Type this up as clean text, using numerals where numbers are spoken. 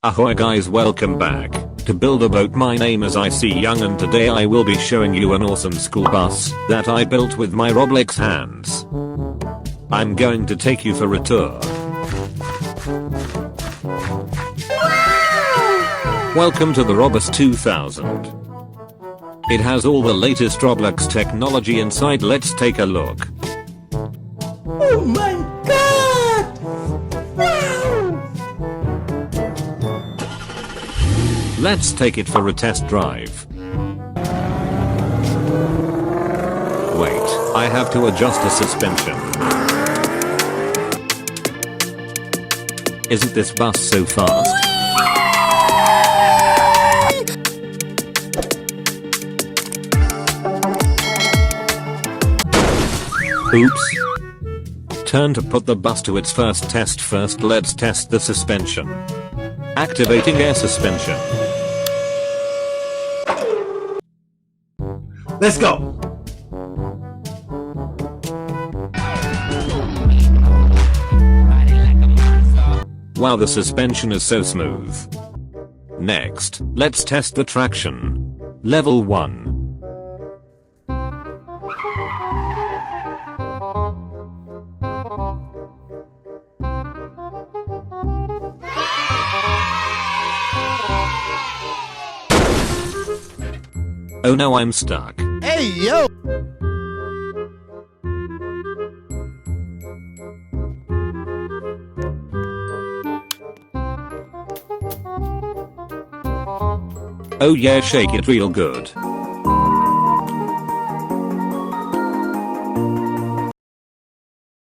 Ahoy guys, welcome back to Build a Boat. My name is IC Young and today I will be showing you an awesome school bus that I built with my Roblox hands. I'm going to take you for a tour. Welcome to the Robus 2000. It has all the latest Roblox technology inside. Let's take a look. Oh my god! Wow! Let's take it for a test drive. Wait, I have to adjust the suspension. Isn't this bus so fast? Oops. Turn to put the bus to its first test. First let's test the suspension. Activating air suspension. Let's go! Wow, the suspension is so smooth. Next, let's test the traction. Level 1. Oh no, I'm stuck. Hey yo! Oh yeah, shake it real good.